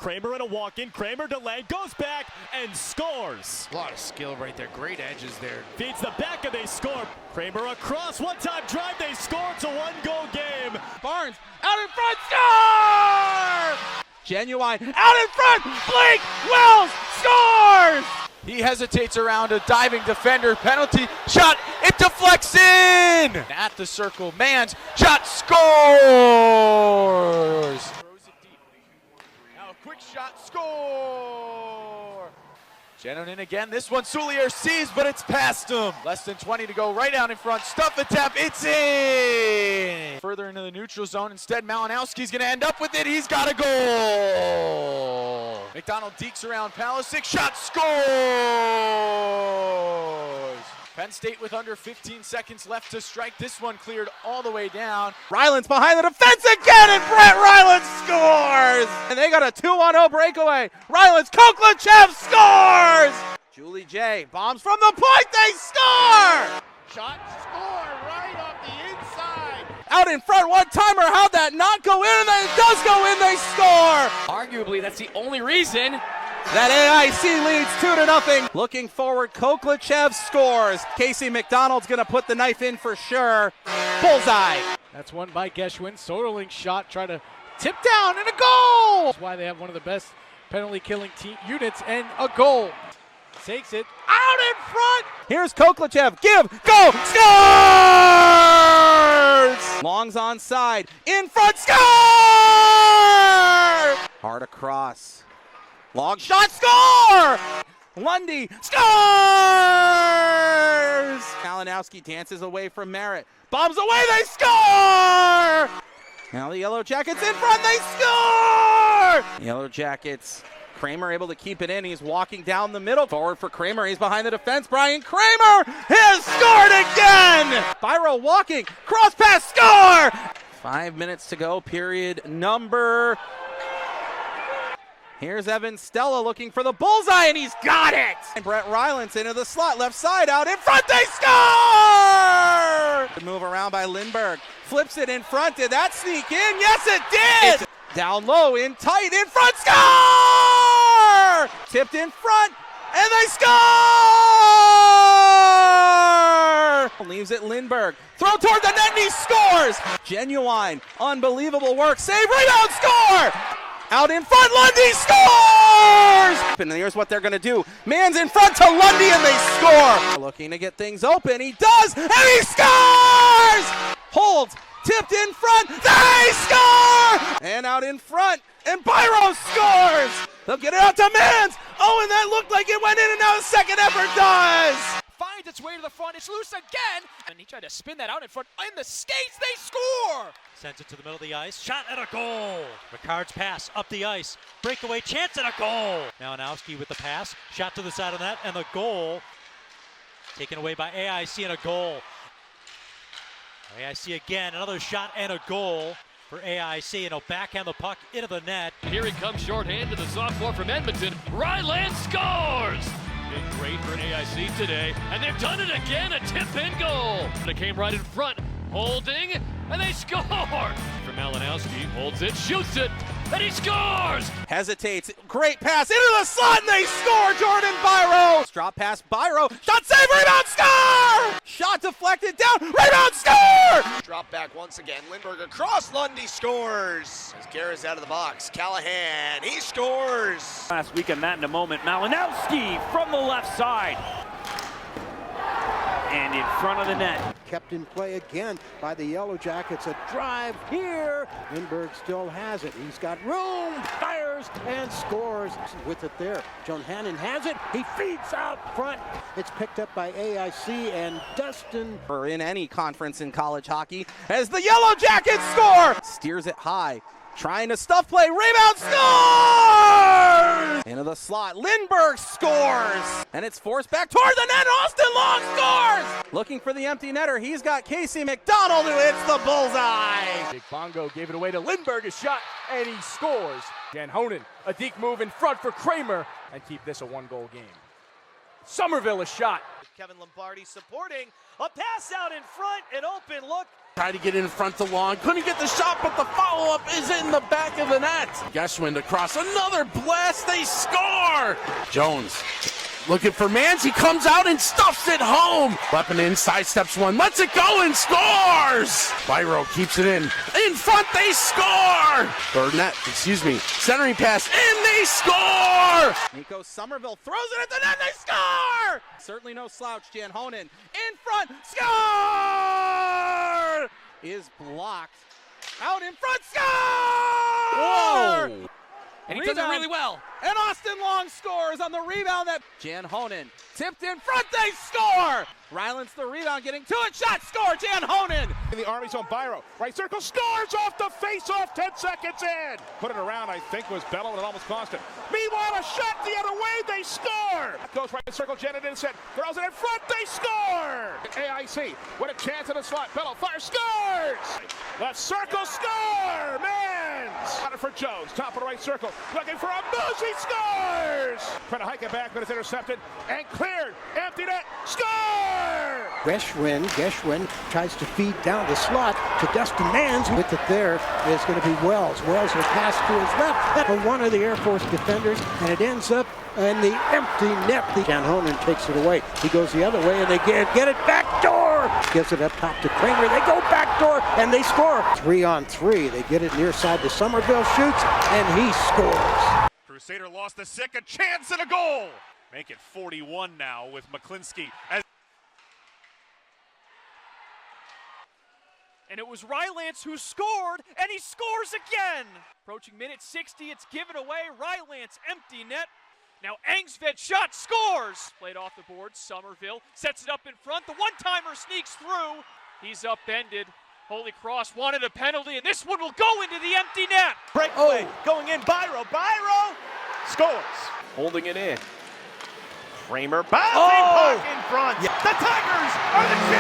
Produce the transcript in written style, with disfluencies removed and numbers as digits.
Kramer in a walk-in. Kramer delayed, goes back, and scores. A lot of skill right there. Great edges there. Feeds the back, and they score. Kramer across, one-time drive, they score. It's a one-goal game. Barnes out in front, score! Genuine out in front, Blake Wells scores! He hesitates around a diving defender. Penalty shot. It deflects in. At the circle. Manz shot scores. Throws it deep. Now a quick shot. Score. Janhonen again. This one Soulier sees, but it's past him. Less than 20 to go. Right out in front. Stuff and tap. It's in. Further into the neutral zone. Instead, Malinowski's going to end up with it. He's got a goal. McDonald dekes around Palisic. Shot scores. Penn State with under 15 seconds left to strike. This one cleared all the way down. Rylance behind the defense again, and Brett Rylance scores! And they got a 2-1-0 breakaway. Rylance, Khokhlachev scores! Julie J. bombs from the point, they score! Shot, score, right off the inside. Out in front, one-timer, how'd that not go in? And then it does go in, they score! Arguably, that's the only reason that AIC leads 2-0. Looking forward, Khokhlachev scores. Casey McDonald's going to put the knife in for sure. Bullseye. That's one by Geschwin. Soderling's shot, try to tip down, and a goal! That's why they have one of the best penalty-killing team units, and a goal. Takes it out in front. Here's Khokhlachev. Give, go, scores! Long's onside. In front, score! Hard across. Long shot, score! Lundy scores! Malinowski dances away from Merritt. Bombs away, they score! Now the Yellow Jackets in front, they score! Yellow Jackets, Kramer able to keep it in. He's walking down the middle. Forward for Kramer, he's behind the defense. Brian Kramer has scored again! Biro walking, cross pass, score! 5 minutes to go, period number. Here's Evan Stella looking for the bullseye, and he's got it! And Brett Rylance into the slot, left side, out in front, they score! The move around by Lindberg, flips it in front, did that sneak in? Yes, it did! Down low, in tight, in front, score! Tipped in front, and they score! Leaves it Lindberg, throw toward the net, and he scores! Genuine, unbelievable work, save, rebound, score! Out in front, Lundy scores! And here's what they're going to do. Manz in front to Lundy, and they score! Looking to get things open. He does, and he scores! Holds, tipped in front, they score! And out in front, and Biro scores! They'll get it out to Manz! Oh, and that looked like it went in, and now the second effort does! finds its way to the front. It's loose again. And he tried to spin that out in front. In the skates, they score! Sends it to the middle of the ice. Shot and a goal. Ricard's pass up the ice. Breakaway chance and a goal. Malinowski with the pass. Shot to the side of the net and the goal. Taken away by AIC and a goal. AIC again, another shot and a goal for AIC, and he'll backhand the puck into the net. Here he comes shorthanded, the sophomore from Edmonton. Rylance scores! Been great for AIC today, and they've done it again, a tip-in goal. They came right in front, holding, and they score! For Malinowski, holds it, shoots it, and he scores! Hesitates, great pass into the slot, and they score! Jordan Biro! Drop pass, Biro, shot save, rebound, score! Shot deflected down, rebound, score! Drop back once again, Lindberg across, Lundy scores! As Garrett's out of the box, Callahan, he scores! Last week on that in a moment, Malinowski from the left side. And in front of the net. Kept in play again by the Yellow Jackets. A drive here. Lindberg still has it. He's got room, fires, and scores with it there. Janhonen has it. He feeds out front. It's picked up by AIC and Dustin. Or in any conference in college hockey, as the Yellow Jackets score! Steers it high. Trying to stuff play, rebound, scores! Into the slot, Lindberg scores! And it's forced back toward the net, Austin Long scores! Looking for the empty netter, he's got Casey McDonald who hits the bullseye! Big Bongo gave it away to Lindberg, a shot, and he scores. Janhonen, a deep move in front for Kramer, and keep this a one-goal game. Somerville a shot. Kevin Lombardi supporting. A pass out in front, an open look. Tried to get in front of Long, couldn't get the shot, but the follow-up is in the back of the net. Geschwind across, another blast, they score! Jones looking for Manz, he comes out and stuffs it home. Lepinin sidesteps one, lets it go and scores! Biro keeps it in front, they score! Centering pass, and they score! Nico Somerville throws it at the net, they score! Certainly no slouch, Janhonen in front, score! Is blocked, out in front, score! Whoa! And he does it really well. And Austin Long scores on the rebound that Janhonen tipped in front, they score! Rylance the rebound, getting to it, shot, score, Janhonen! In the Army zone, Biro, right circle, scores off the face-off, 10 seconds in. Put it around, I think was Bello, and it almost cost him. Meanwhile, a shot the other way, they score! Goes right circle, Janhonen set, throws it in front, they score! AIC, what a chance in the slot, Bello fires, scores! Left circle, score! Manz! Got it for Jones, top of the right circle, looking for a boost, he scores! Trying to hike it back, but it's intercepted, and cleared, empty net, score! Geschwind tries to feed down the slot to Dustin Manz. With it there is going to be Wells. Wells will pass to his left for one of the Air Force defenders, and it ends up in the empty net. Janhonen takes it away. He goes the other way, and they get it back door. Gives it up top to Kramer. They go back door, and they score. 3-on-3. They get it near side to Somerville, shoots, and he scores. Crusader lost the second chance and a goal. Make it 41 now with Malinowski. And it was Rylance who scored, and he scores again. Approaching minute 60, it's given away. Rylance, empty net. Now Angsved shot, scores. Played off the board, Somerville sets it up in front. The one-timer sneaks through. He's upended. Holy Cross wanted a penalty, and this one will go into the empty net. Breakaway, going in, Biro scores. Holding it in. Kramer, bouncing puck in front. The Tigers are the champions.